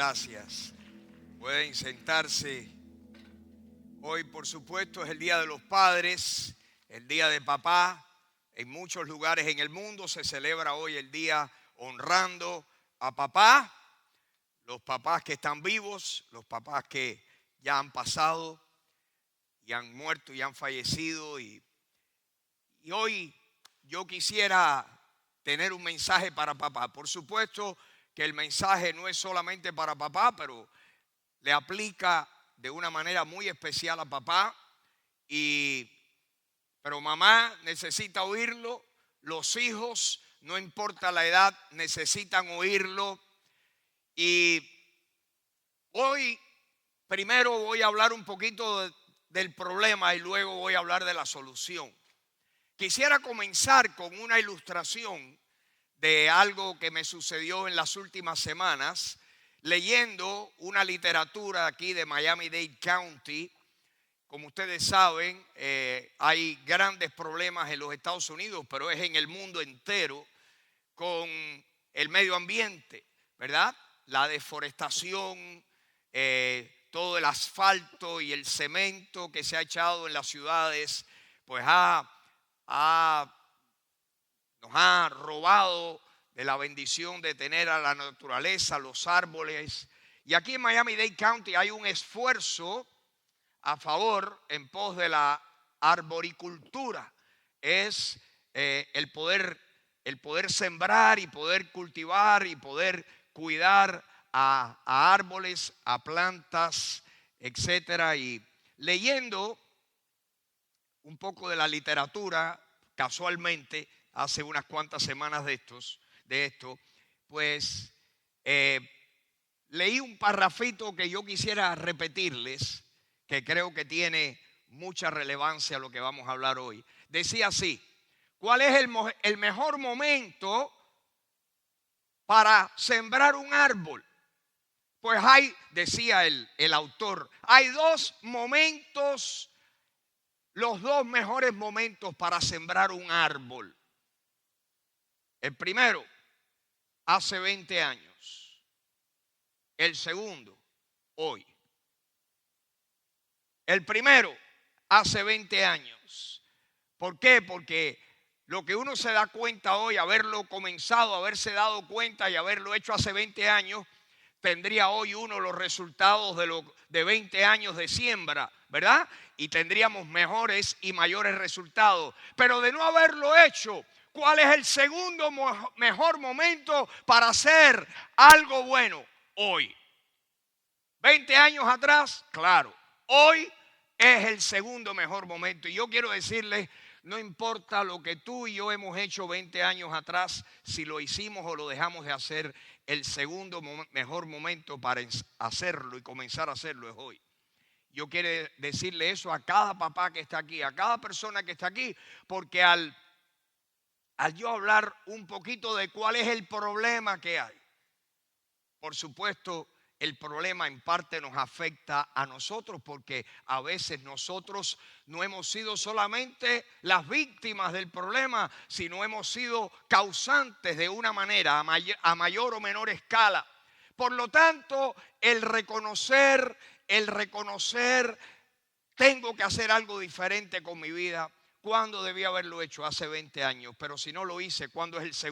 gracias. Pueden sentarse. Hoy, por supuesto, es el Día de los Padres, el Día de Papá. En muchos lugares en el mundo se celebra hoy el día honrando a papá, los papás que están vivos, los papás que ya han pasado y han muerto y han fallecido. Y hoy yo quisiera tener un mensaje para papá. Por supuesto que el mensaje no es solamente para papá, pero le aplica de una manera muy especial a papá. Pero mamá necesita oírlo, los hijos, no importa la edad, necesitan oírlo. Y hoy primero voy a hablar un poquito del problema y luego voy a hablar de la solución. Quisiera comenzar con una ilustración de algo que me sucedió en las últimas semanas, leyendo una literatura aquí de Miami-Dade County. Como ustedes saben, hay grandes problemas en los Estados Unidos, pero es en el mundo entero con el medio ambiente, ¿verdad? La deforestación, todo el asfalto y el cemento que se ha echado en las ciudades, pues nos ha robado de la bendición de tener a la naturaleza, los árboles. Y aquí en Miami-Dade County hay un esfuerzo a favor, en pos de la arboricultura. Es el poder sembrar y poder cultivar y poder cuidar a árboles, a plantas, etcétera. Y leyendo un poco de la literatura, casualmente, hace unas cuantas semanas de esto, pues leí un parrafito que yo quisiera repetirles, que creo que tiene mucha relevancia a lo que vamos a hablar hoy. Decía así: ¿cuál es el mejor momento para sembrar un árbol? Pues decía el autor, hay dos momentos, los dos mejores momentos para sembrar un árbol. El primero, hace 20 años. El segundo, hoy. El primero, hace 20 años. ¿Por qué? Porque lo que uno se da cuenta hoy, haberse dado cuenta y haberlo hecho hace 20 años, tendría hoy uno los resultados de 20 años de siembra, ¿verdad? Y tendríamos mejores y mayores resultados. Pero de no haberlo hecho, ¿cuál es el segundo mejor momento para hacer algo bueno? Hoy. 20 años atrás, claro. Hoy es el segundo mejor momento. Y yo quiero decirles, no importa lo que tú y yo hemos hecho 20 años atrás, si lo hicimos o lo dejamos de hacer, el segundo mejor momento para hacerlo y comenzar a hacerlo es hoy. Yo quiero decirle eso a cada papá que está aquí, a cada persona que está aquí, porque al yo hablar un poquito de cuál es el problema que hay, por supuesto, el problema en parte nos afecta a nosotros, porque a veces nosotros no hemos sido solamente las víctimas del problema, sino hemos sido causantes de una manera a mayor o menor escala. Por lo tanto, el reconocer, tengo que hacer algo diferente con mi vida. ¿Cuándo debí haberlo hecho? Hace 20 años. Pero si no lo hice, ¿cuándo es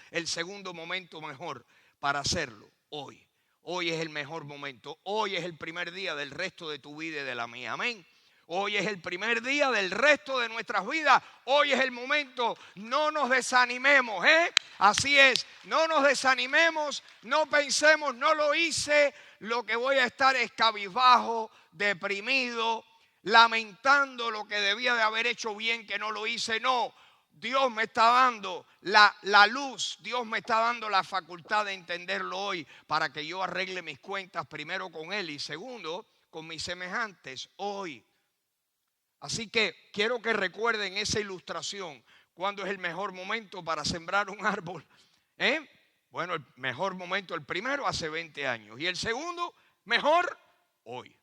el segundo momento mejor para hacerlo? Hoy. Hoy es el mejor momento. Hoy es el primer día del resto de tu vida y de la mía. Amén. Hoy es el primer día del resto de nuestras vidas. Hoy es el momento. No nos desanimemos, Así es. No nos desanimemos. No pensemos, no lo hice. Lo que voy a estar es cabizbajo, deprimido, lamentando lo que debía de haber hecho bien que no lo hice. No. Dios me está dando la luz, Dios me está dando la facultad de entenderlo hoy para que yo arregle mis cuentas, primero con Él y segundo con mis semejantes hoy. Así que quiero que recuerden esa ilustración. ¿Cuándo es el mejor momento para sembrar un árbol? Bueno, el mejor momento, el primero hace 20 años y el segundo mejor hoy.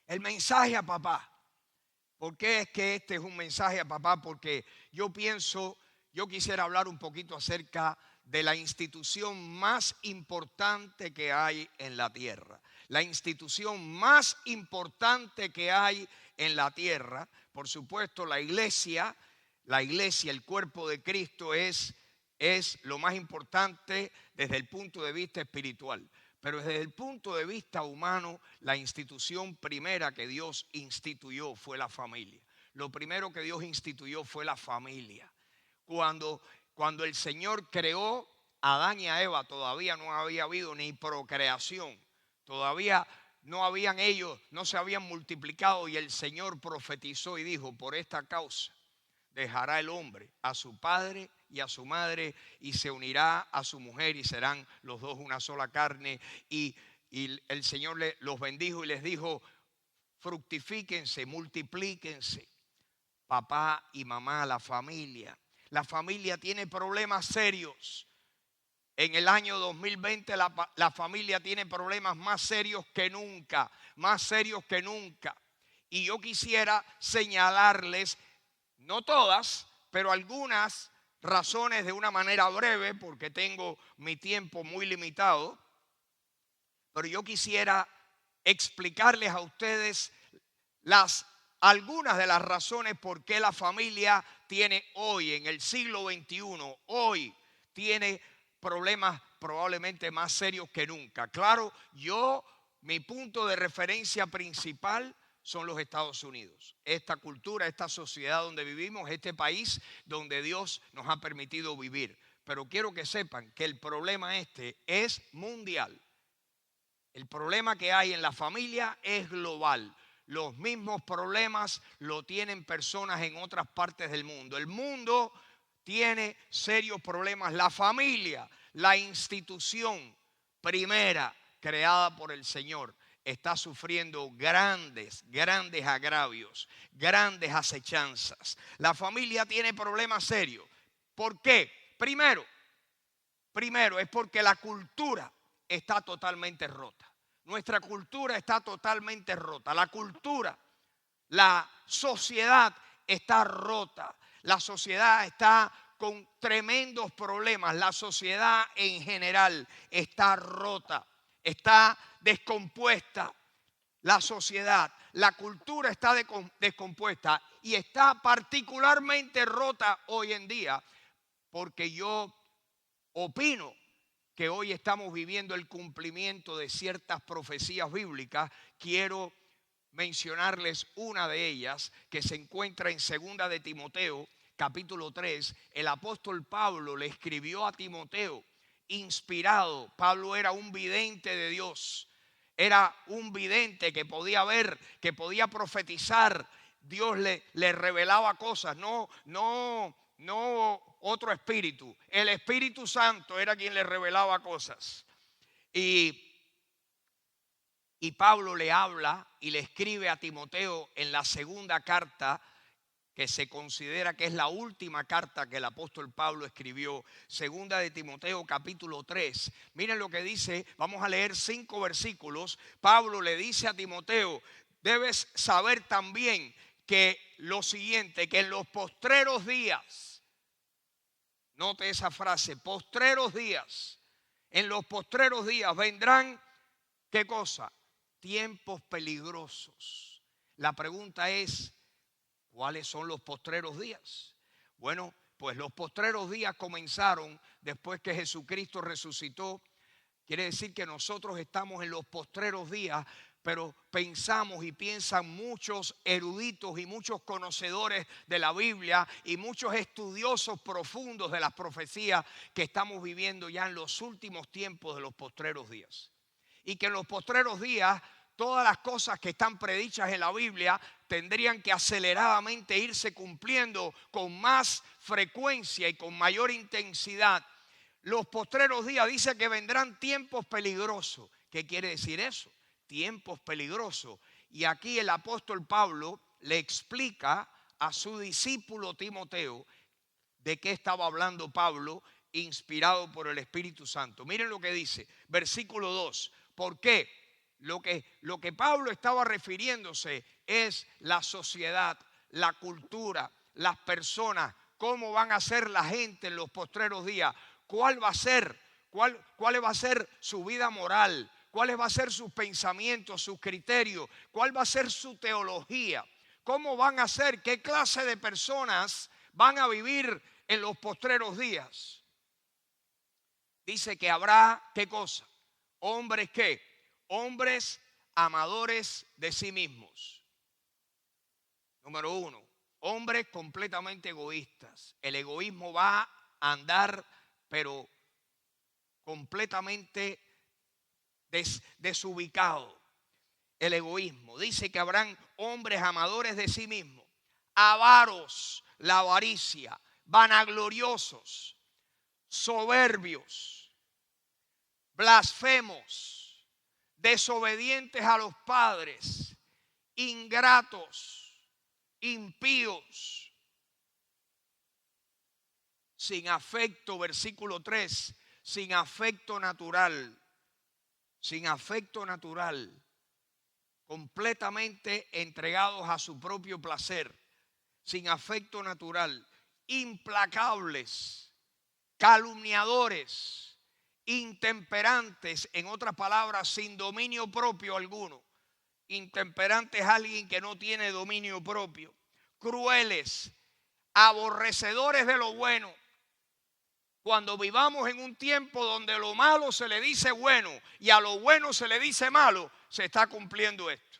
El mensaje a papá. ¿Por qué es que este es un mensaje a papá? Porque yo quisiera hablar un poquito acerca de la institución más importante que hay en la tierra. La institución más importante que hay en la tierra, por supuesto, la iglesia, el cuerpo de Cristo es lo más importante desde el punto de vista espiritual. Pero desde el punto de vista humano, la institución primera que Dios instituyó fue la familia. Lo primero que Dios instituyó fue la familia. Cuando el Señor creó a Adán y a Eva, todavía no había habido ni procreación. Todavía no se habían multiplicado, y el Señor profetizó y dijo: por esta causa dejará el hombre a su padre y a su madre y se unirá a su mujer y serán los dos una sola carne. Y el Señor los bendijo y les dijo: fructifíquense, multiplíquense. Papá y mamá, la familia. La familia tiene problemas serios. En el año 2020 la familia tiene problemas más serios que nunca, más serios que nunca. Y yo quisiera señalarles, no todas, pero algunas razones de una manera breve, porque tengo mi tiempo muy limitado. Pero yo quisiera explicarles a ustedes algunas de las razones por qué la familia tiene hoy, en el siglo XXI, hoy tiene problemas probablemente más serios que nunca. Claro, mi punto de referencia principal son los Estados Unidos. Esta cultura, esta sociedad donde vivimos, este país donde Dios nos ha permitido vivir. Pero quiero que sepan que el problema es mundial. El problema que hay en la familia es global. Los mismos problemas lo tienen personas en otras partes del mundo. El mundo tiene serios problemas. La familia, la institución primera creada por el Señor, está sufriendo grandes agravios, grandes acechanzas. La familia tiene problemas serios. ¿Por qué? Primero es porque la cultura está totalmente rota. Nuestra cultura está totalmente rota. La sociedad está rota. La sociedad está con tremendos problemas. La sociedad en general está rota, está descompuesta. La sociedad, la cultura está descompuesta y está particularmente rota hoy en día, porque yo opino que hoy estamos viviendo el cumplimiento de ciertas profecías bíblicas. Quiero mencionarles una de ellas que se encuentra en 2 de Timoteo, capítulo 3. El apóstol Pablo le escribió a Timoteo, inspirado. Pablo era un vidente de Dios. Era un vidente que podía ver, que podía profetizar. Dios le revelaba cosas, no otro espíritu. El Espíritu Santo era quien le revelaba cosas. Y Pablo le habla y le escribe a Timoteo en la segunda carta, que se considera que es la última carta que el apóstol Pablo escribió, 2 de Timoteo capítulo 3. Miren lo que dice, vamos a leer 5 versículos. Pablo le dice a Timoteo: debes saber también que lo siguiente, que en los postreros días, note esa frase, postreros días, en los postreros días vendrán, ¿qué cosa? Tiempos peligrosos. La pregunta es, ¿cuáles son los postreros días? Bueno, pues los postreros días comenzaron después que Jesucristo resucitó. Quiere decir que nosotros estamos en los postreros días, pero pensamos y piensan muchos eruditos y muchos conocedores de la Biblia y muchos estudiosos profundos de las profecías que estamos viviendo ya en los últimos tiempos de los postreros días. Y que en los postreros días todas las cosas que están predichas en la Biblia tendrían que aceleradamente irse cumpliendo con más frecuencia y con mayor intensidad. Los postreros días dice que vendrán tiempos peligrosos. ¿Qué quiere decir eso? Tiempos peligrosos. Y aquí el apóstol Pablo le explica a su discípulo Timoteo de qué estaba hablando Pablo, inspirado por el Espíritu Santo. Miren lo que dice, versículo 2. ¿Por qué? Lo que Pablo estaba refiriéndose es la sociedad, la cultura, las personas, cómo van a ser la gente en los postreros días, cuál va a ser, cuál va a ser su vida moral, cuáles van a ser sus pensamientos, sus criterios, cuál va a ser su teología, cómo van a ser, qué clase de personas van a vivir en los postreros días. Dice que habrá, ¿qué cosa? Hombres ¿qué? Hombres amadores de sí mismos. Número uno, hombres completamente egoístas. El egoísmo va a andar, pero completamente desubicado. El egoísmo. Dice que habrán hombres amadores de sí mismos, avaros, la avaricia, vanagloriosos, soberbios, blasfemos, desobedientes a los padres, ingratos, impíos, sin afecto, versículo 3, sin afecto natural, completamente entregados a su propio placer, sin afecto natural, implacables, calumniadores, intemperantes, en otras palabras, sin dominio propio alguno. Intemperante es alguien que no tiene dominio propio. Crueles, aborrecedores de lo bueno. Cuando vivamos en un tiempo donde lo malo se le dice bueno y a lo bueno se le dice malo, se está cumpliendo esto.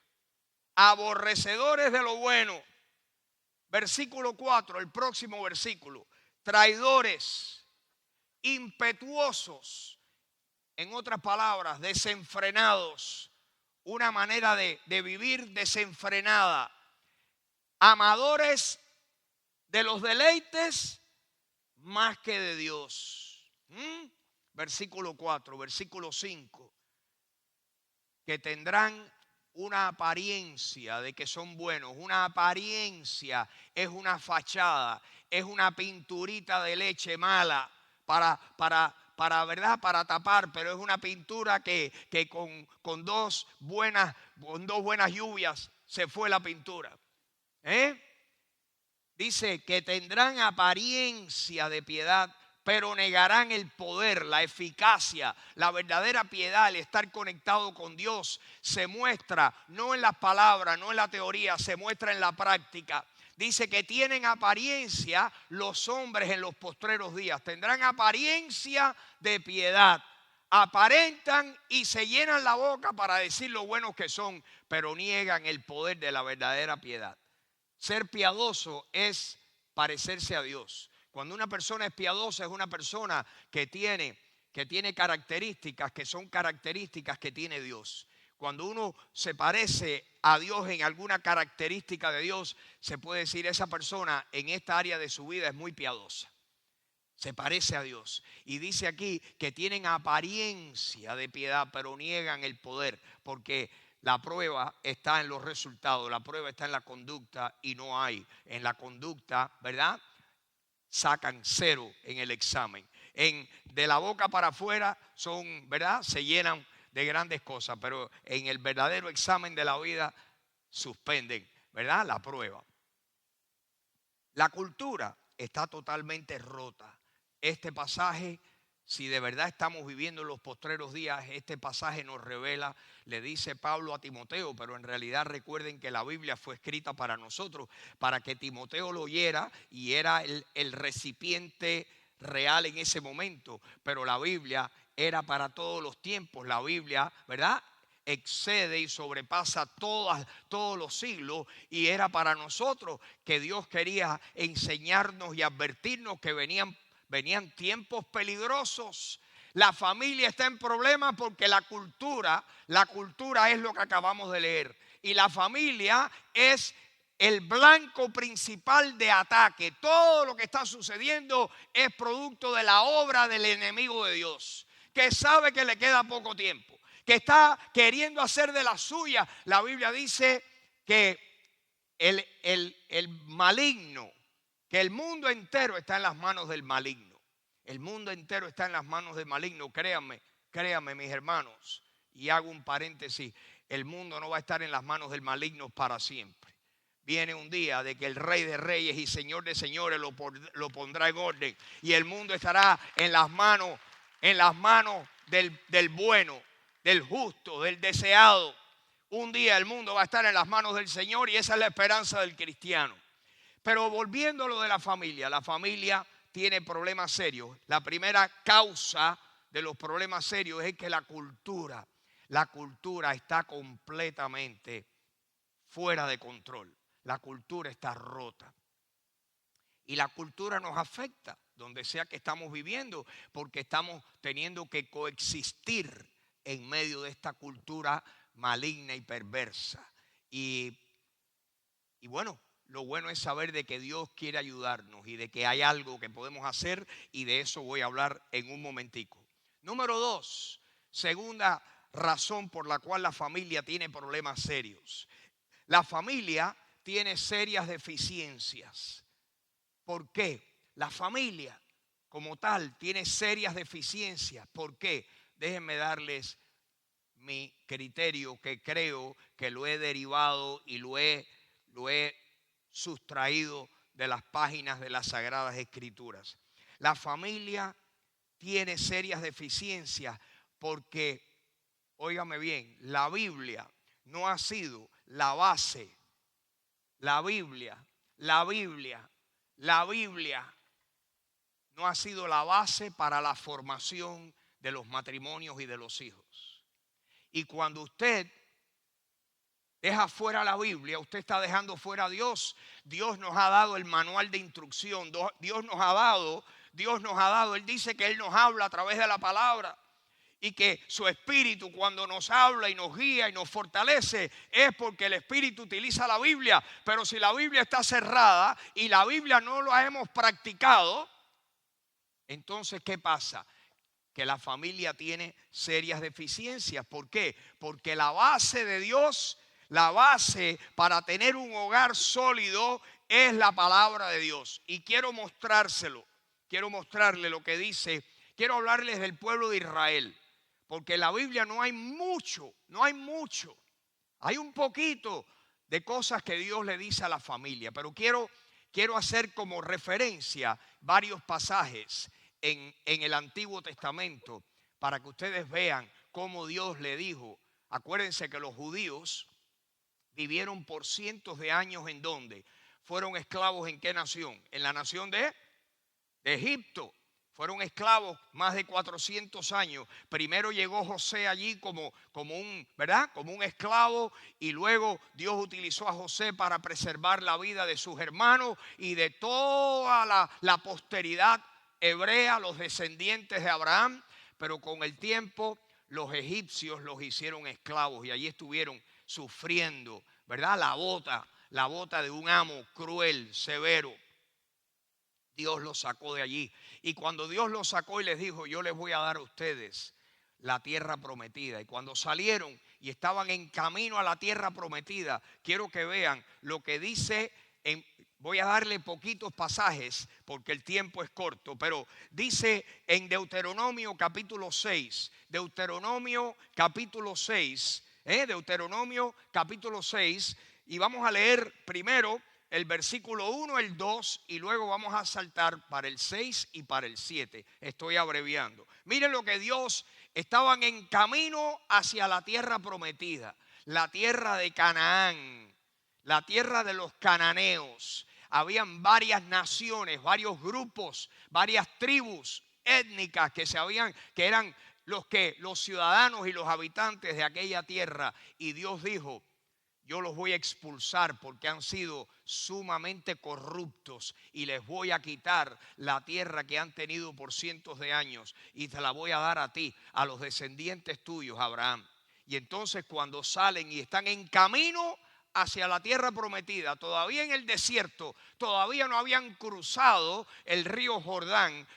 Aborrecedores de lo bueno. Versículo 4, el próximo versículo. Traidores, impetuosos, en otras palabras, desenfrenados. Una manera de vivir desenfrenada. Amadores de los deleites más que de Dios. Versículo 4, versículo 5. Que tendrán una apariencia de que son buenos. Una apariencia es una fachada, es una pinturita de leche mala ¿verdad? Para tapar, pero es una pintura que con dos buenas lluvias se fue la pintura. Dice que tendrán apariencia de piedad, pero negarán el poder, la eficacia. La verdadera piedad, el estar conectado con Dios, se muestra no en las palabras, no en la teoría, se muestra en la práctica. Dice que tienen apariencia los hombres en los postreros días. Tendrán apariencia de piedad. Aparentan y se llenan la boca para decir lo buenos que son, pero niegan el poder de la verdadera piedad. Ser piadoso es parecerse a Dios. Cuando una persona es piadosa, es una persona que tiene características que son características que tiene Dios. Cuando uno se parece a Dios en alguna característica de Dios, se puede decir esa persona en esta área de su vida es muy piadosa. Se parece a Dios. Y dice aquí que tienen apariencia de piedad, pero niegan el poder, porque la prueba está en los resultados, la prueba está en la conducta y no hay. En la conducta, ¿verdad? Sacan 0 en el examen. De la boca para afuera son, ¿verdad? Se llenan de grandes cosas, pero en el verdadero examen de la vida suspenden, ¿verdad? La prueba. La cultura está totalmente rota. Este pasaje, si de verdad estamos viviendo los postreros días, este pasaje nos revela, le dice Pablo a Timoteo, pero en realidad recuerden que la Biblia fue escrita para nosotros, para que Timoteo lo oyera y era el recipiente real en ese momento, pero la Biblia era para todos los tiempos. La Biblia, ¿verdad?, excede y sobrepasa todos los siglos, y era para nosotros que Dios quería enseñarnos y advertirnos que venían tiempos peligrosos. La familia está en problemas porque la cultura es lo que acabamos de leer, y la familia es el blanco principal de ataque. Todo lo que está sucediendo es producto de la obra del enemigo de Dios, que sabe que le queda poco tiempo, que está queriendo hacer de la suya. La Biblia dice que el maligno, que el mundo entero está en las manos del maligno. El mundo entero está en las manos del maligno. Créanme mis hermanos, y hago un paréntesis, el mundo no va a estar en las manos del maligno para siempre. viene un día de que el Rey de Reyes y Señor de Señores lo pondrá en orden. Y el mundo estará en las manos del bueno, del justo, del deseado. Un día el mundo va a estar en las manos del Señor y esa es la esperanza del cristiano. Pero volviendo a lo de la familia tiene problemas serios. La primera causa de los problemas serios es que la cultura está completamente fuera de control. La cultura está rota. Y la cultura nos afecta donde sea que estamos viviendo, porque estamos teniendo que coexistir en medio de esta cultura maligna y perversa. Y bueno, lo bueno es saber de que Dios quiere ayudarnos y de que hay algo que podemos hacer, y de eso voy a hablar en un momentico. Número 2, segunda razón por la cual la familia tiene problemas serios. La familia tiene serias deficiencias. ¿Por qué? La familia como tal tiene serias deficiencias. ¿Por qué? Déjenme darles mi criterio, que creo que lo he derivado y lo he sustraído de las páginas de las Sagradas Escrituras. La familia tiene serias deficiencias porque, óigame bien, la Biblia no ha sido la base. La Biblia no ha sido la base para la formación de los matrimonios y de los hijos. Y cuando usted deja fuera la Biblia, usted está dejando fuera a Dios. Dios nos ha dado el manual de instrucción. Dios nos ha dado. Él dice que Él nos habla a través de la palabra. Y que su Espíritu, cuando nos habla y nos guía y nos fortalece, es porque el Espíritu utiliza la Biblia. Pero si la Biblia está cerrada y la Biblia no la hemos practicado, entonces ¿qué pasa? Que la familia tiene serias deficiencias. ¿Por qué? Porque la base de Dios, la base para tener un hogar sólido es la palabra de Dios. Y quiero mostrarle lo que dice. Quiero hablarles del pueblo de Israel. Porque en la Biblia no hay mucho. Hay un poquito de cosas que Dios le dice a la familia. Pero quiero hacer como referencia varios pasajes en el Antiguo Testamento para que ustedes vean cómo Dios le dijo. Acuérdense que los judíos vivieron por cientos de años ¿en dónde? Fueron esclavos ¿en qué nación? En la nación de Egipto. Fueron esclavos más de 400 años. Primero llegó José allí como un esclavo, y luego Dios utilizó a José para preservar la vida de sus hermanos y de toda la posteridad hebrea, los descendientes de Abraham. Pero con el tiempo los egipcios los hicieron esclavos y allí estuvieron sufriendo, ¿verdad? La bota de un amo cruel, severo. Dios los sacó de allí. Y cuando Dios los sacó y les dijo: yo les voy a dar a ustedes la tierra prometida. Y cuando salieron y estaban en camino a la tierra prometida, quiero que vean lo que dice. Voy a darle poquitos pasajes porque el tiempo es corto, pero dice en Deuteronomio capítulo 6. Deuteronomio capítulo 6. Y vamos a leer primero el versículo 1, el 2, y luego vamos a saltar para el 6 y para el 7. Estoy abreviando. Miren lo que Dios, estaban en camino hacia la tierra prometida, la tierra de Canaán, la tierra de los cananeos. Habían varias naciones, varios grupos, varias tribus étnicas que eran los ciudadanos y los habitantes de aquella tierra. Y Dios dijo: yo los voy a expulsar porque han sido sumamente corruptos y les voy a quitar la tierra que han tenido por cientos de años y te la voy a dar a ti, a los descendientes tuyos, Abraham. Y entonces cuando salen y están en camino hacia la tierra prometida, todavía en el desierto, todavía no habían cruzado el río Jordán,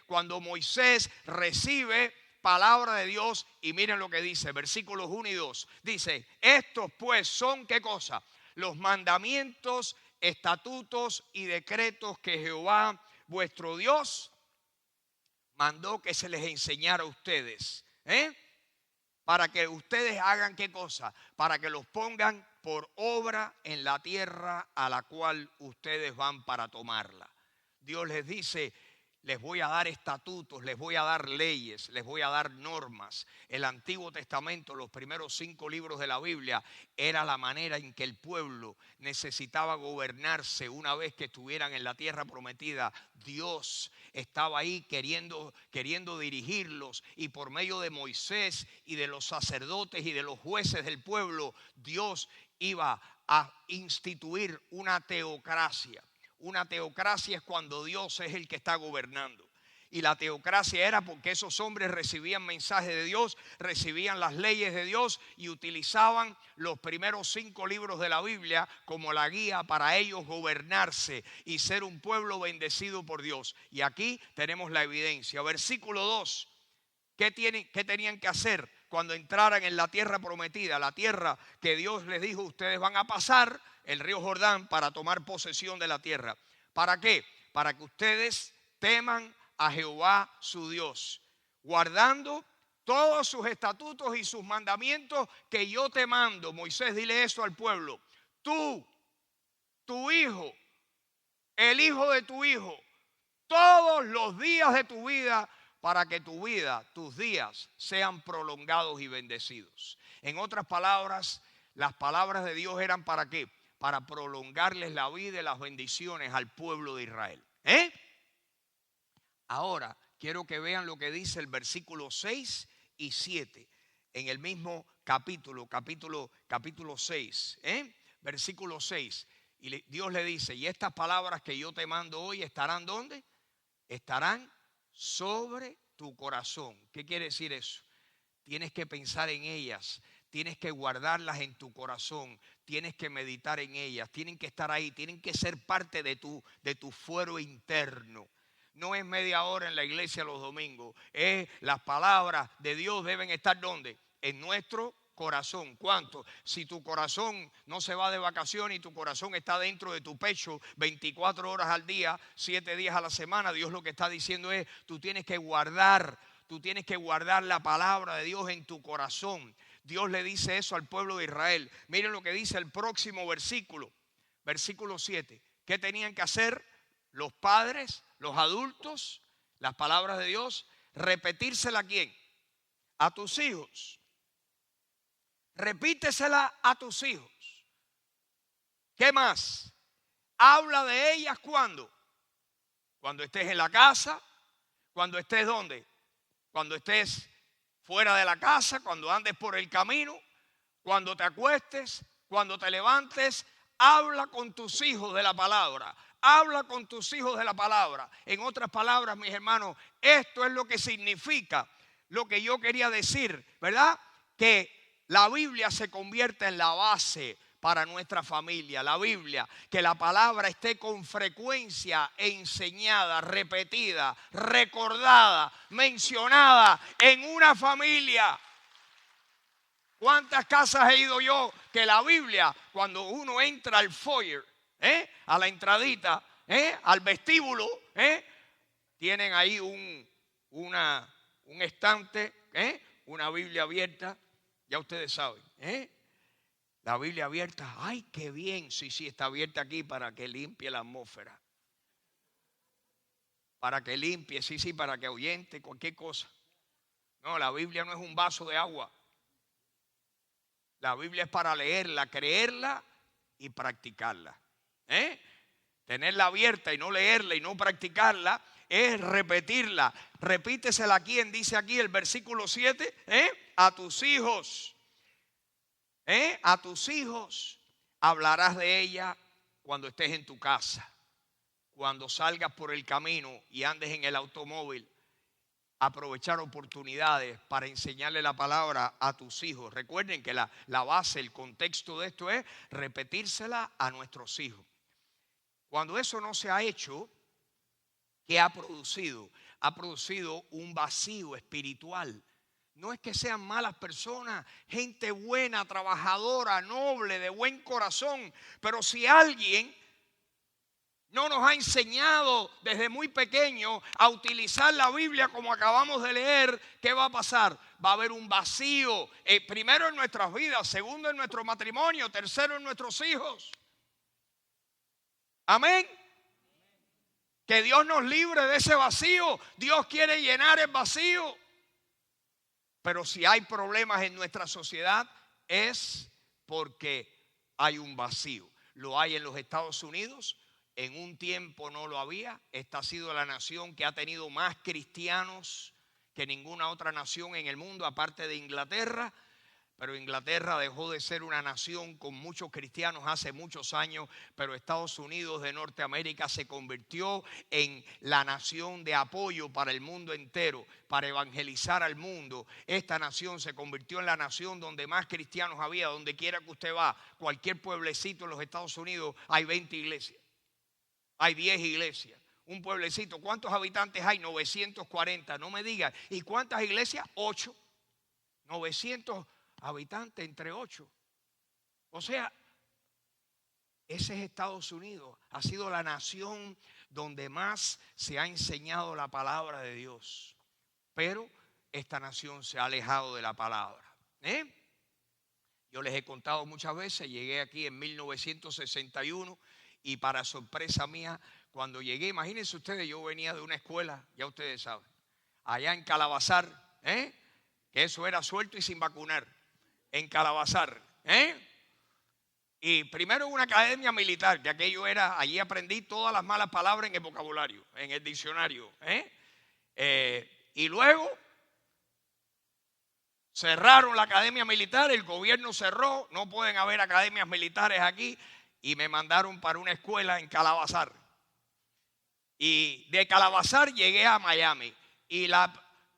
cuando Moisés recibe palabra de Dios. Y miren lo que dice, versículos 1 y 2. Dice: estos pues son, ¿qué cosa? Los mandamientos, estatutos y decretos que Jehová vuestro Dios mandó que se les enseñara a ustedes. Para que ustedes hagan ¿qué cosa? Para que los pongan por obra en la tierra a la cual ustedes van para tomarla. Dios les dice, les voy a dar estatutos, les voy a dar leyes, les voy a dar normas. El Antiguo Testamento, los primeros 5 libros de la Biblia, era la manera en que el pueblo necesitaba gobernarse una vez que estuvieran en la tierra prometida. Dios estaba ahí queriendo dirigirlos, y por medio de Moisés y de los sacerdotes y de los jueces del pueblo, Dios iba a instituir una teocracia. Una teocracia es cuando Dios es el que está gobernando. Y la teocracia era porque esos hombres recibían mensajes de Dios, recibían las leyes de Dios y utilizaban los primeros 5 libros de la Biblia como la guía para ellos gobernarse y ser un pueblo bendecido por Dios. Y aquí tenemos la evidencia. Versículo 2. ¿Qué tenían que hacer cuando entraran en la tierra prometida? La tierra que Dios les dijo, ustedes van a pasar el río Jordán para tomar posesión de la tierra. ¿Para qué? Para que ustedes teman a Jehová su Dios, guardando todos sus estatutos y sus mandamientos que yo te mando. Moisés, dile eso al pueblo. Tú, tu hijo, el hijo de tu hijo, todos los días de tu vida, para que tu vida, tus días sean prolongados y bendecidos. En otras palabras, las palabras de Dios eran ¿para qué? Para prolongarles la vida y las bendiciones al pueblo de Israel. Ahora, quiero que vean lo que dice el versículo 6 y 7. En el mismo capítulo 6. Versículo 6. Y Dios le dice, y estas palabras que yo te mando hoy, ¿estarán dónde? Estarán sobre tu corazón. ¿Qué quiere decir eso? Tienes que pensar en ellas, tienes que guardarlas en tu corazón, tienes que meditar en ellas, tienen que estar ahí, tienen que ser parte de tu fuero interno. No es media hora en la iglesia los domingos, las palabras de Dios deben estar ¿dónde? En nuestro corazón. ¿Cuánto? Si tu corazón no se va de vacaciones y tu corazón está dentro de tu pecho 24 horas al día, 7 días a la semana, Dios lo que está diciendo es, tú tienes que guardar la palabra de Dios en tu corazón. Dios le dice eso al pueblo de Israel. Miren lo que dice el próximo versículo, versículo 7. ¿Qué tenían que hacer los padres, los adultos? Las palabras de Dios, repetírsela ¿a quién? A tus hijos. Repítesela a tus hijos. ¿Qué más? Habla de ellas ¿cuándo? Cuando estés en la casa, cuando estés ¿dónde? Cuando estés fuera de la casa, cuando andes por el camino, cuando te acuestes, cuando te levantes, habla con tus hijos de la palabra. Habla con tus hijos de la palabra. En otras palabras, mis hermanos, esto es lo que significa lo que yo quería decir, ¿verdad? Que la Biblia se convierte en la base para nuestra familia. La Biblia, que la palabra esté con frecuencia enseñada, repetida, recordada, mencionada en una familia. ¿Cuántas casas he ido yo que la Biblia, cuando uno entra al foyer, a la entradita, al vestíbulo, tienen ahí un estante, una Biblia abierta? Ya ustedes saben, la Biblia abierta. ¡Ay, qué bien! Sí, está abierta aquí para que limpie la atmósfera. Para que limpie, para que ahuyente cualquier cosa. No, la Biblia no es un vaso de agua. La Biblia es para leerla, creerla y practicarla. Tenerla abierta y no leerla y no practicarla es repetirla. Repítesela a quien dice aquí el versículo 7, a tus hijos. A tus hijos hablarás de ella cuando estés en tu casa, cuando salgas por el camino y andes en el automóvil. Aprovechar oportunidades para enseñarle la palabra a tus hijos. Recuerden que la base, el contexto de esto es repetírsela a nuestros hijos. Cuando eso no se ha hecho, ¿qué ha producido? Ha producido un vacío espiritual. No es que sean malas personas, gente buena, trabajadora, noble, de buen corazón, pero si alguien no nos ha enseñado desde muy pequeño a utilizar la Biblia como acabamos de leer, ¿qué va a pasar? Va a haber un vacío, primero en nuestras vidas, segundo en nuestro matrimonio, tercero en nuestros hijos. Amén. Que Dios nos libre de ese vacío. Dios quiere llenar el vacío. Pero si hay problemas en nuestra sociedad es porque hay un vacío. Lo hay en los Estados Unidos. En un tiempo no lo había. Esta ha sido la nación que ha tenido más cristianos que ninguna otra nación en el mundo, aparte de Inglaterra. Pero Inglaterra dejó de ser una nación con muchos cristianos hace muchos años, pero Estados Unidos de Norteamérica se convirtió en la nación de apoyo para el mundo entero, para evangelizar al mundo. Esta nación se convirtió en la nación donde más cristianos había. Donde quiera que usted va, cualquier pueblecito en los Estados Unidos, hay 20 iglesias, hay 10 iglesias. Un pueblecito, ¿cuántos habitantes hay? 940, no me digan. ¿Y cuántas iglesias? 8. 900 habitantes entre 8. O sea, ese es Estados Unidos. Ha sido la nación donde más se ha enseñado la palabra de Dios. Pero esta nación se ha alejado de la palabra. Yo les he contado muchas veces, llegué aquí en 1961 y para sorpresa mía, cuando llegué, imagínense ustedes, yo venía de una escuela, ya ustedes saben, allá en Calabazar, que eso era suelto y sin vacunar. En Calabazar, y primero en una academia militar, que aquello era, allí aprendí todas las malas palabras en el vocabulario, en el diccionario, y luego cerraron la academia militar, el gobierno cerró, no pueden haber academias militares aquí, y me mandaron para una escuela en Calabazar. Y de Calabazar llegué a Miami, y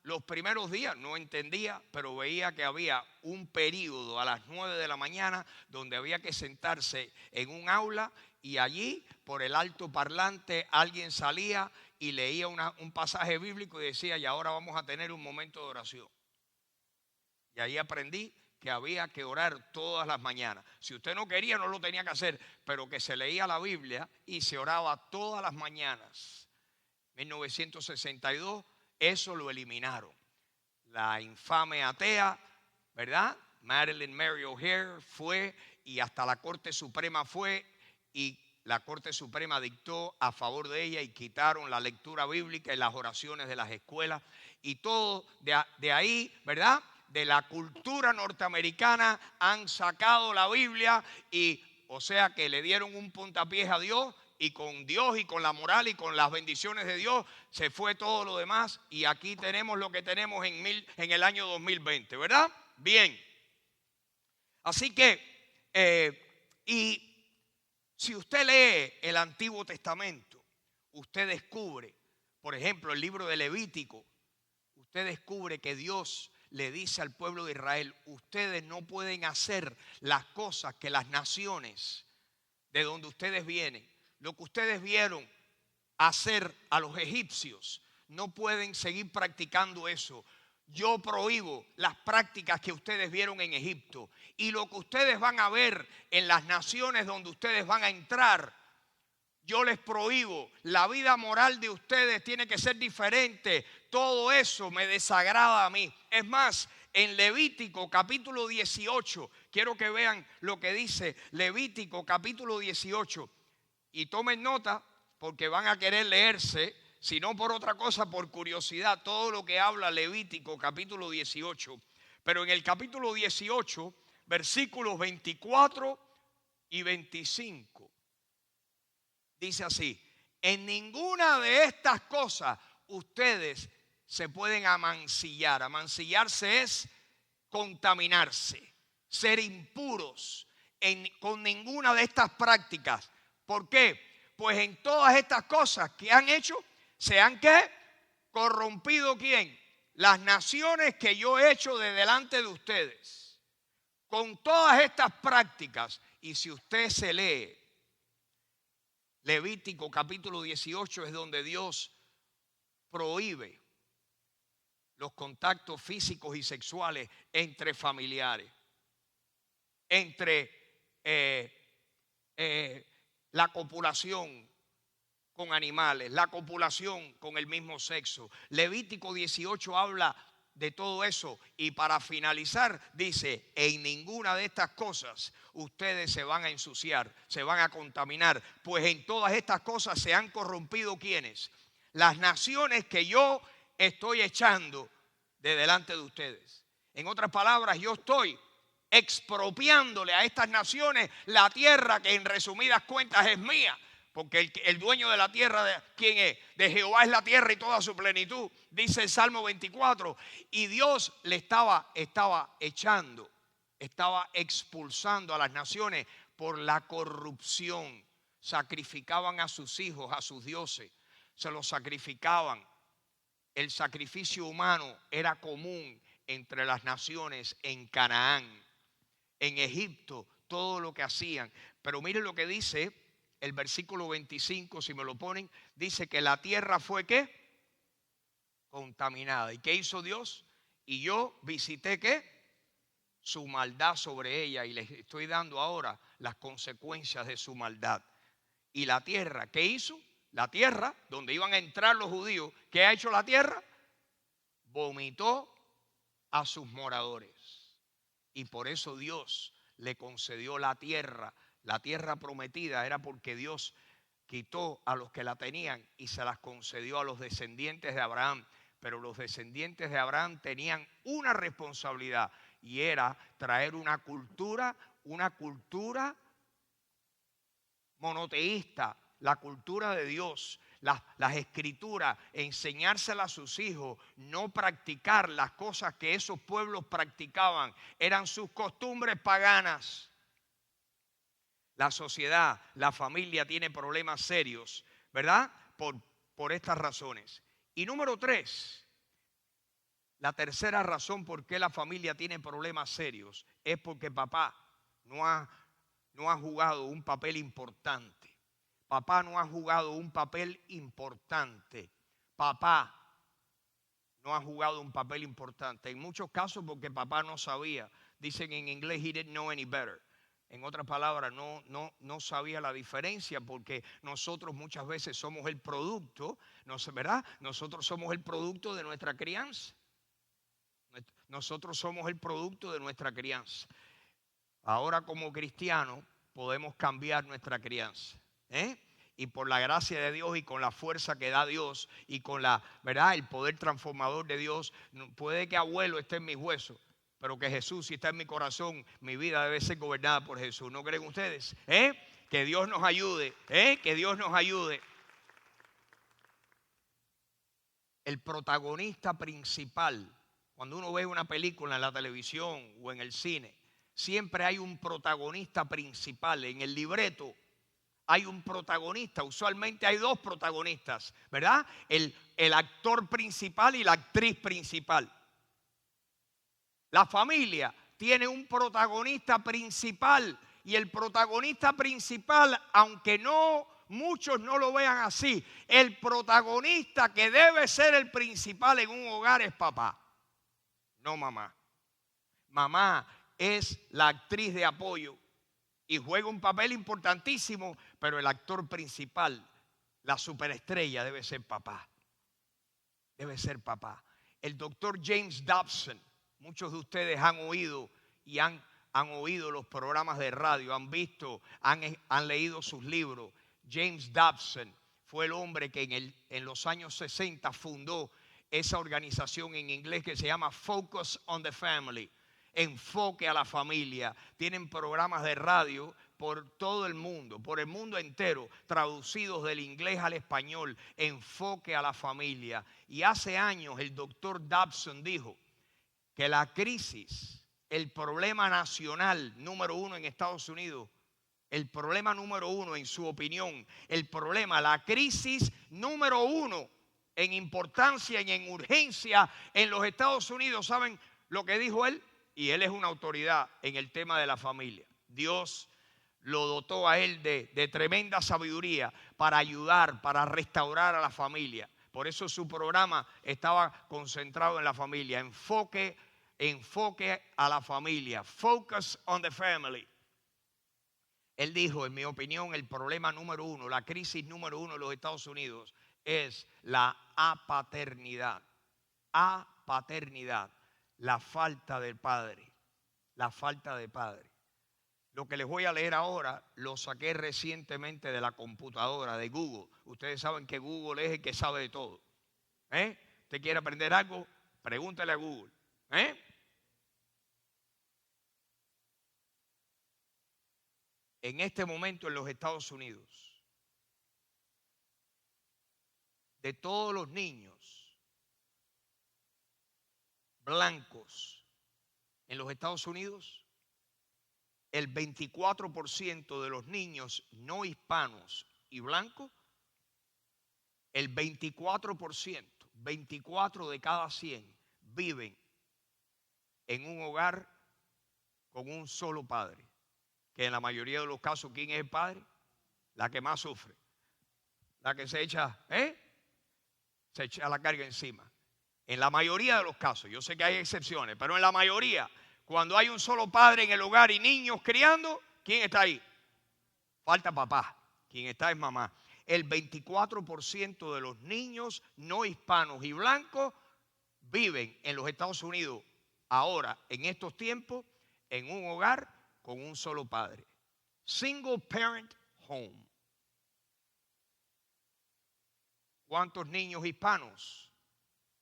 los primeros días no entendía, pero veía que había un período a las 9 de la mañana donde había que sentarse en un aula y allí por el alto parlante alguien salía y leía un pasaje bíblico y decía: y ahora vamos a tener un momento de oración. Y ahí aprendí que había que orar todas las mañanas. Si usted no quería, no lo tenía que hacer, pero que se leía la Biblia y se oraba todas las mañanas. 1962. Eso lo eliminaron. La infame atea, ¿verdad? Madeleine Mary O'Hair fue y hasta la Corte Suprema fue y la Corte Suprema dictó a favor de ella y quitaron la lectura bíblica y las oraciones de las escuelas y todo de ahí, ¿verdad? De la cultura norteamericana han sacado la Biblia y o sea que le dieron un puntapié a Dios. Y con Dios y con la moral y con las bendiciones de Dios se fue todo lo demás. Y aquí tenemos lo que tenemos en el año 2020, ¿verdad? Bien. Así que, y si usted lee el Antiguo Testamento, usted descubre, por ejemplo, el libro de Levítico, usted descubre que Dios le dice al pueblo de Israel: ustedes no pueden hacer las cosas que las naciones de donde ustedes vienen, lo que ustedes vieron hacer a los egipcios, no pueden seguir practicando eso. Yo prohíbo las prácticas que ustedes vieron en Egipto y lo que ustedes van a ver en las naciones donde ustedes van a entrar. Yo les prohíbo, la vida moral de ustedes tiene que ser diferente. Todo eso me desagrada a mí. Es más, en Levítico capítulo 18, quiero que vean lo que dice Levítico capítulo 18. Y tomen nota porque van a querer leerse, si no por otra cosa, por curiosidad, todo lo que habla Levítico capítulo 18. Pero en el capítulo 18, versículos 24 y 25, dice así: en ninguna de estas cosas ustedes se pueden amancillar. Amancillarse es contaminarse, ser impuros con ninguna de estas prácticas. ¿Por qué? Pues en todas estas cosas que han hecho, se han ¿qué? Corrompido ¿quién? Las naciones que yo he hecho de delante de ustedes. Con todas estas prácticas, y si usted se lee Levítico capítulo 18, es donde Dios prohíbe los contactos físicos y sexuales entre familiares, entre la copulación, con animales, la copulación con el mismo sexo. Levítico 18 habla de todo eso y para finalizar dice, en ninguna de estas cosas ustedes se van a ensuciar, se van a contaminar, pues en todas estas cosas se han corrompido ¿quiénes? Las naciones que yo estoy echando de delante de ustedes. En otras palabras, yo estoy expropiándole a estas naciones la tierra que en resumidas cuentas es mía. Porque el dueño de la tierra, ¿quién es? De Jehová es la tierra y toda su plenitud. Dice el Salmo 24. Y Dios le estaba echando, estaba expulsando a las naciones por la corrupción. Sacrificaban a sus hijos, a sus dioses. Se los sacrificaban. El sacrificio humano era común entre las naciones en Canaán. En Egipto, todo lo que hacían. Pero miren lo que dice el versículo 25, si me lo ponen, dice que la tierra fue ¿qué? Contaminada. ¿Y qué hizo Dios? Y yo visité ¿qué? Su maldad sobre ella y les estoy dando ahora las consecuencias de su maldad. Y la tierra, ¿qué hizo? La tierra, donde iban a entrar los judíos, ¿qué ha hecho la tierra? Vomitó a sus moradores. Y por eso Dios le concedió la tierra. La tierra prometida era porque Dios quitó a los que la tenían y se las concedió a los descendientes de Abraham. Pero los descendientes de Abraham tenían una responsabilidad y era traer una cultura monoteísta, la cultura de Dios, las escrituras, enseñárselas a sus hijos, no practicar las cosas que esos pueblos practicaban, eran sus costumbres paganas. La sociedad, la familia tiene problemas serios, ¿verdad? Por estas razones. Y número 3, la tercera razón por qué la familia tiene problemas serios es porque papá no ha jugado un papel importante. Papá no ha jugado un papel importante. Papá no ha jugado un papel importante. En muchos casos porque papá no sabía. Dicen en inglés, he didn't know any better. En otras palabras, no sabía la diferencia porque nosotros muchas veces somos el producto, ¿verdad? Nosotros somos el producto de nuestra crianza. Nosotros somos el producto de nuestra crianza. Ahora como cristianos podemos cambiar nuestra crianza. Y por la gracia de Dios y con la fuerza que da Dios y con ¿verdad? El poder transformador de Dios, puede que abuelo esté en mis huesos, pero que Jesús, si está en mi corazón, mi vida debe ser gobernada por Jesús. ¿No creen ustedes? Que Dios nos ayude, que Dios nos ayude. El protagonista principal, cuando uno ve una película en la televisión o en el cine, siempre hay un protagonista principal. En el libreto hay un protagonista, usualmente hay 2 protagonistas, ¿verdad? El actor principal y la actriz principal. La familia tiene un protagonista principal y el protagonista principal, aunque muchos no lo vean así, el protagonista que debe ser el principal en un hogar es papá, no mamá. Mamá es la actriz de apoyo y juega un papel importantísimo, pero el actor principal, la superestrella, debe ser papá. Debe ser papá. El doctor James Dobson, muchos de ustedes han oído y han oído los programas de radio, han visto, han leído sus libros. James Dobson fue el hombre que en los años 60 fundó esa organización en inglés que se llama Focus on the Family. Enfoque a la familia. Tienen programas de radio por todo el mundo, por el mundo entero, traducidos del inglés al español. Enfoque a la familia. Y hace años el doctor Dobson dijo que la crisis, el problema nacional número 1 en Estados Unidos, el problema número 1 en su opinión, la crisis número 1 en importancia y en urgencia en los Estados Unidos, ¿saben lo que dijo él? Y él es una autoridad en el tema de la familia. Dios lo dotó a él de tremenda sabiduría para ayudar, para restaurar a la familia. Por eso su programa estaba concentrado en la familia. Enfoque a la familia. Focus on the family. Él dijo, en mi opinión, el problema número uno, la crisis número uno de los Estados Unidos es la apaternidad. Apaternidad, la falta del padre, la falta de padre. Lo que les voy a leer ahora lo saqué recientemente de la computadora de Google. Ustedes saben que Google es el que sabe de todo. ¿Usted quiere aprender algo? Pregúntale a Google. En este momento en los Estados Unidos, de todos los niños blancos en los Estados Unidos, el 24% de los niños no hispanos y blancos, el 24%, 24 de cada 100 viven en un hogar con un solo padre. Que en la mayoría de los casos, ¿quién es el padre? La que más sufre. La que se echa la carga encima. En la mayoría de los casos, yo sé que hay excepciones, pero en la mayoría, cuando hay un solo padre en el hogar y niños criando, ¿quién está ahí? Falta papá. Quien está es mamá. El 24% de los niños no hispanos y blancos viven en los Estados Unidos ahora, en estos tiempos, en un hogar con un solo padre. Single parent home. ¿Cuántos niños hispanos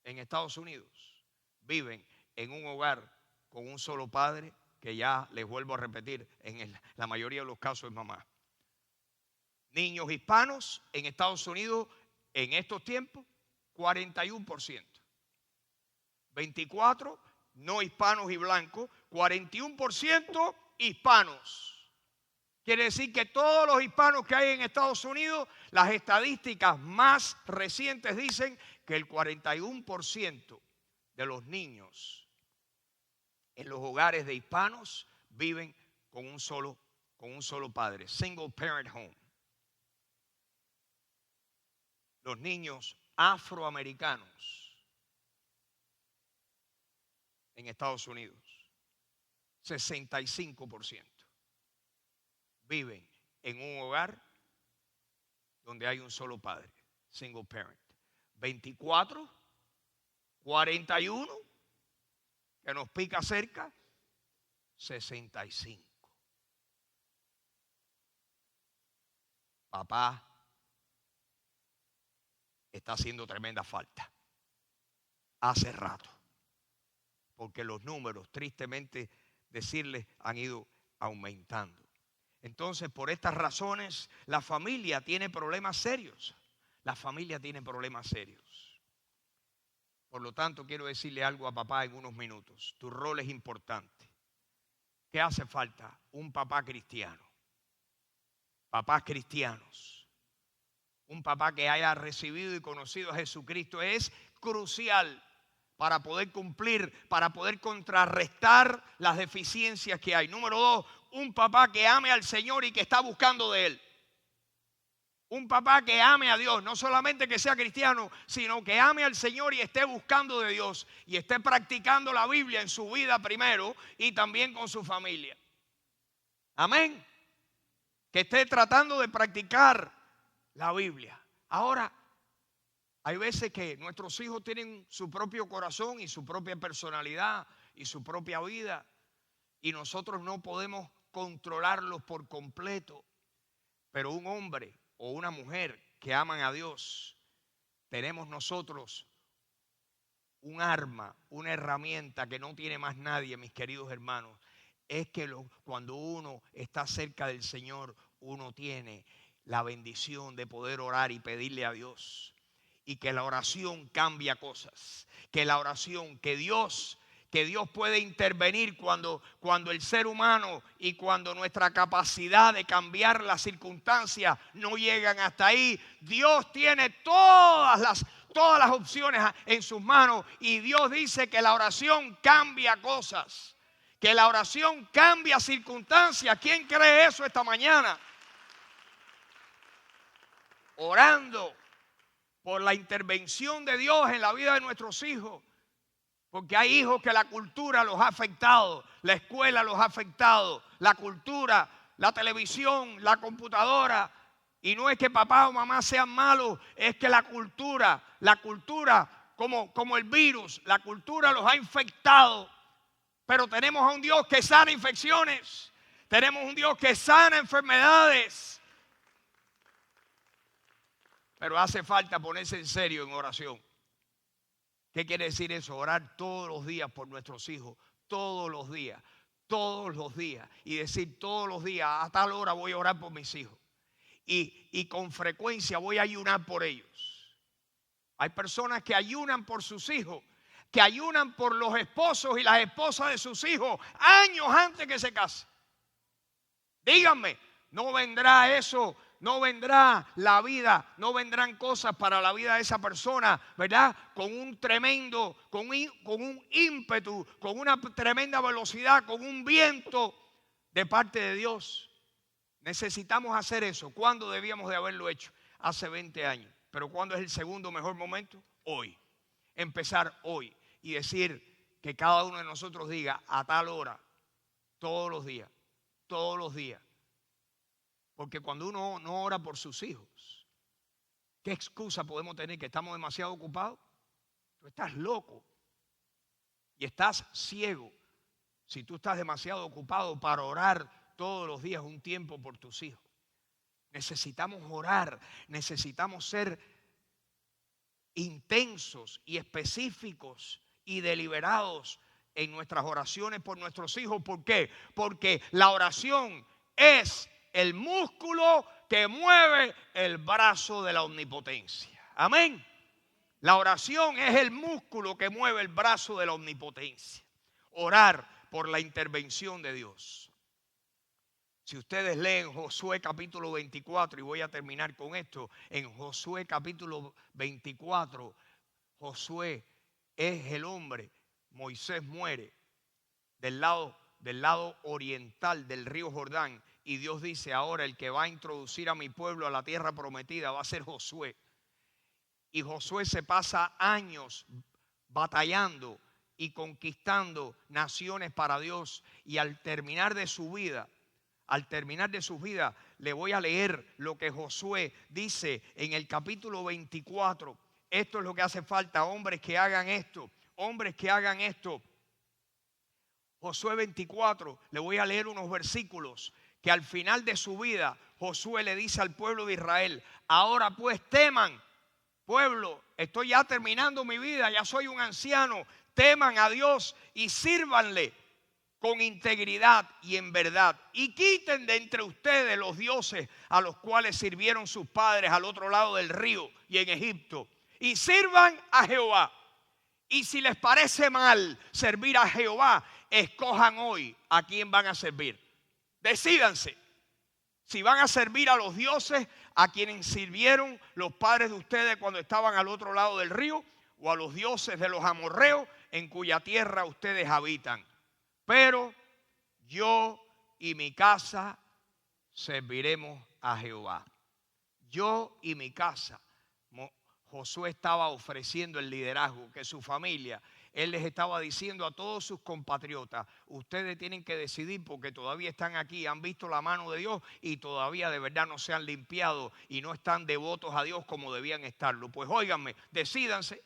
en Estados Unidos viven en un hogar con un solo padre? Que ya les vuelvo a repetir, la mayoría de los casos es mamá. Niños hispanos en Estados Unidos en estos tiempos, 41%. 24 no hispanos y blancos, 41% hispanos. Quiere decir que todos los hispanos que hay en Estados Unidos, las estadísticas más recientes dicen que el 41% de los niños en los hogares de hispanos viven con un solo padre, single parent home. Los niños afroamericanos en Estados Unidos, 65% viven en un hogar donde hay un solo padre, single parent. 24, 41, que nos pica cerca, 65. Papá está haciendo tremenda falta. Hace rato. Porque los números, tristemente decirles, han ido aumentando. Entonces, por estas razones, la familia tiene problemas serios. La familia tiene problemas serios. Por lo tanto, quiero decirle algo a papá en unos minutos. Tu rol es importante. ¿Qué hace falta? Un papá cristiano. Papás cristianos. Un papá que haya recibido y conocido a Jesucristo es crucial para poder cumplir, para poder contrarrestar las deficiencias que hay. Número 2, un papá que ame al Señor y que está buscando de Él. Un papá que ame a Dios, no solamente que sea cristiano, sino que ame al Señor y esté buscando de Dios y esté practicando la Biblia en su vida primero y también con su familia. Amén. Que esté tratando de practicar la Biblia. Ahora, hay veces que nuestros hijos tienen su propio corazón y su propia personalidad y su propia vida y nosotros no podemos controlarlos por completo. Pero un hombre o una mujer que aman a Dios, tenemos nosotros un arma, una herramienta que no tiene más nadie, mis queridos hermanos. Es que cuando uno está cerca del Señor, uno tiene la bendición de poder orar y pedirle a Dios. Y que la oración cambia cosas. Que la oración, que Dios puede intervenir cuando el ser humano y cuando nuestra capacidad de cambiar las circunstancias no llegan hasta ahí. Dios tiene todas las opciones en sus manos y Dios dice que la oración cambia cosas. Que la oración cambia circunstancias. ¿Quién cree eso esta mañana? Orando por la intervención de Dios en la vida de nuestros hijos. Porque hay hijos que la cultura los ha afectado, la escuela los ha afectado, la cultura la televisión, la computadora. Y no es que papá o mamá sean malos, es que la cultura, como el virus, la cultura los ha infectado. Pero tenemos a un Dios que sana infecciones. Tenemos un Dios que sana enfermedades. Pero hace falta ponerse en serio en oración. ¿Qué quiere decir eso? Orar todos los días por nuestros hijos. Todos los días. Todos los días. Y decir todos los días, a tal hora voy a orar por mis hijos. Y con frecuencia voy a ayunar por ellos. Hay personas que ayunan por sus hijos, que ayunan por los esposos y las esposas de sus hijos años antes que se casen. Díganme, ¿no vendrá eso? No vendrá la vida, no vendrán cosas para la vida de esa persona, ¿verdad? Con un tremendo, con un ímpetu, con una tremenda velocidad, con un viento de parte de Dios. Necesitamos hacer eso. ¿Cuándo debíamos de haberlo hecho? Hace 20 años. ¿Pero cuándo es el segundo mejor momento? Hoy. Empezar hoy y decir que cada uno de nosotros diga a tal hora, todos los días, todos los días. Porque cuando uno no ora por sus hijos, ¿qué excusa podemos tener? ¿Que estamos demasiado ocupados? Tú estás loco y estás ciego si tú estás demasiado ocupado para orar todos los días un tiempo por tus hijos. Necesitamos orar, necesitamos ser intensos y específicos y deliberados en nuestras oraciones por nuestros hijos. ¿Por qué? Porque la oración es el músculo que mueve el brazo de la omnipotencia. Amén. La oración es el músculo que mueve el brazo de la omnipotencia. Orar por la intervención de Dios. Si ustedes leen Josué capítulo 24, y voy a terminar con esto, en Josué capítulo 24, Josué es el hombre, Moisés muere del lado oriental del río Jordán, y Dios dice: ahora el que va a introducir a mi pueblo a la tierra prometida va a ser Josué. Y Josué se pasa años batallando y conquistando naciones para Dios, y al terminar de su vida, le voy a leer lo que Josué dice en el capítulo 24. Esto es lo que hace falta, hombres que hagan esto, hombres que hagan esto. Josué 24, le voy a leer unos versículos que al final de su vida Josué le dice al pueblo de Israel: ahora pues teman, pueblo, estoy ya terminando mi vida, ya soy un anciano, teman a Dios y sírvanle con integridad y en verdad, y quiten de entre ustedes los dioses a los cuales sirvieron sus padres al otro lado del río y en Egipto, y sirvan a Jehová. Y si les parece mal servir a Jehová, escojan hoy a quién van a servir. Decídanse si van a servir a los dioses a quienes sirvieron los padres de ustedes cuando estaban al otro lado del río, o a los dioses de los amorreos en cuya tierra ustedes habitan. Pero yo y mi casa serviremos a Jehová. Yo y mi casa. Josué estaba ofreciendo el liderazgo, que su familia, él les estaba diciendo a todos sus compatriotas: ustedes tienen que decidir, porque todavía están aquí, han visto la mano de Dios y todavía de verdad no se han limpiado y no están devotos a Dios como debían estarlo. Pues óiganme, decídanse.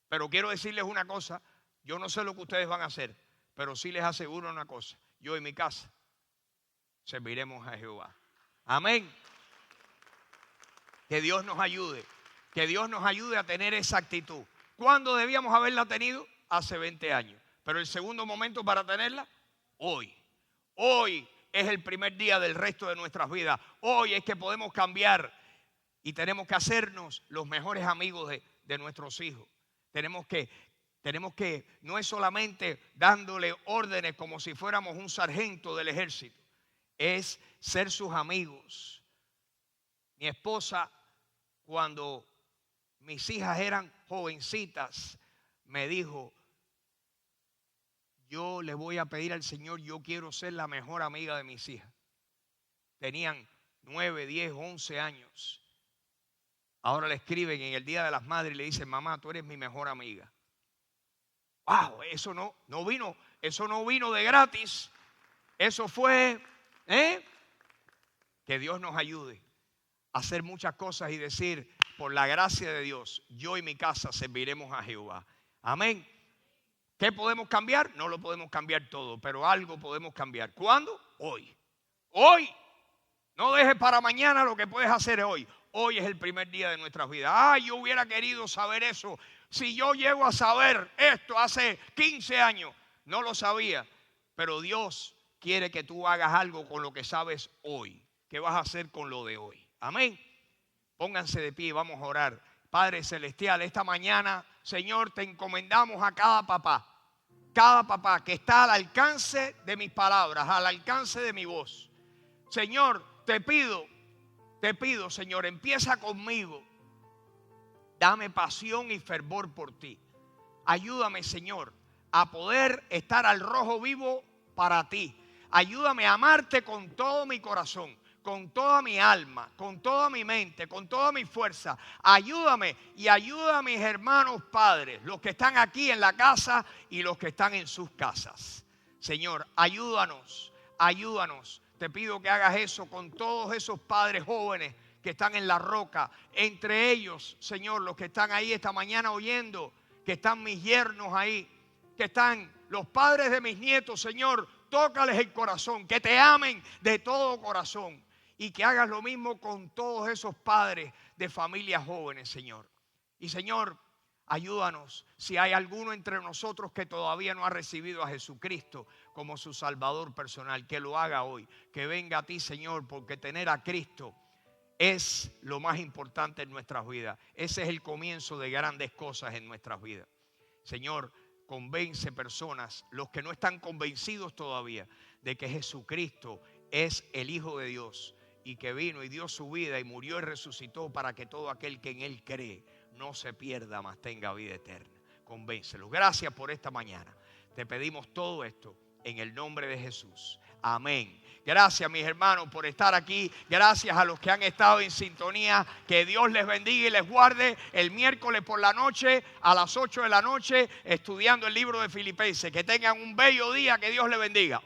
Pero quiero decirles una cosa: yo no sé lo que ustedes van a hacer, pero sí les aseguro una cosa: yo y mi casa serviremos a Jehová. Amén. Que Dios nos ayude. Que Dios nos ayude a tener esa actitud. ¿Cuándo debíamos haberla tenido? Hace 20 años. Pero el segundo momento para tenerla, hoy. Hoy es el primer día del resto de nuestras vidas. Hoy es que podemos cambiar y tenemos que hacernos los mejores amigos de nuestros hijos. Tenemos que, no es solamente dándole órdenes como si fuéramos un sargento del ejército, es ser sus amigos. Mi esposa, cuando mis hijas eran jovencitas, me dijo: yo le voy a pedir al Señor, yo quiero ser la mejor amiga de mis hijas. Tenían 9, 10, 11 años. Ahora le escriben en el Día de las Madres y le dicen: mamá, tú eres mi mejor amiga. Wow, eso no vino de gratis. Eso fue Que Dios nos ayude a hacer muchas cosas y decir, por la gracia de Dios, yo y mi casa serviremos a Jehová. Amén. ¿Qué podemos cambiar? No lo podemos cambiar todo, pero algo podemos cambiar. ¿Cuándo? Hoy. Hoy. No dejes para mañana lo que puedes hacer hoy. Hoy es el primer día de nuestras vidas. Yo hubiera querido saber eso. Si yo llego a saber esto hace 15 años, no lo sabía. Pero Dios quiere que tú hagas algo con lo que sabes hoy. ¿Qué vas a hacer con lo de hoy? Amén. Pónganse de pie y vamos a orar. Padre Celestial, esta mañana, Señor, te encomendamos a cada papá que está al alcance de mis palabras, al alcance de mi voz. Señor, te pido, Señor, empieza conmigo. Dame pasión y fervor por ti. Ayúdame, Señor, a poder estar al rojo vivo para ti. Ayúdame a amarte con todo mi corazón, con toda mi alma, con toda mi mente, con toda mi fuerza. Ayúdame y ayuda a mis hermanos padres, los que están aquí en la casa y los que están en sus casas. Señor, ayúdanos. Te pido que hagas eso con todos esos padres jóvenes que están en la roca. Entre ellos, Señor, los que están ahí esta mañana oyendo, que están mis yernos ahí, que están los padres de mis nietos, Señor, tócales el corazón, que te amen de todo corazón. Y que hagas lo mismo con todos esos padres de familias jóvenes, Señor. Y Señor, ayúdanos si hay alguno entre nosotros que todavía no ha recibido a Jesucristo como su Salvador personal, que lo haga hoy, que venga a ti, Señor, porque tener a Cristo es lo más importante en nuestras vidas. Ese es el comienzo de grandes cosas en nuestras vidas. Señor, convence personas, los que no están convencidos todavía, de que Jesucristo es el Hijo de Dios y que vino y dio su vida y murió y resucitó para que todo aquel que en Él cree no se pierda, mas tenga vida eterna. Convéncelos. Gracias por esta mañana. Te pedimos todo esto en el nombre de Jesús. Amén. Gracias, mis hermanos, por estar aquí. Gracias a los que han estado en sintonía. Que Dios les bendiga y les guarde. El miércoles por la noche, a las 8 de la noche, estudiando el libro de Filipenses. Que tengan un bello día. Que Dios les bendiga.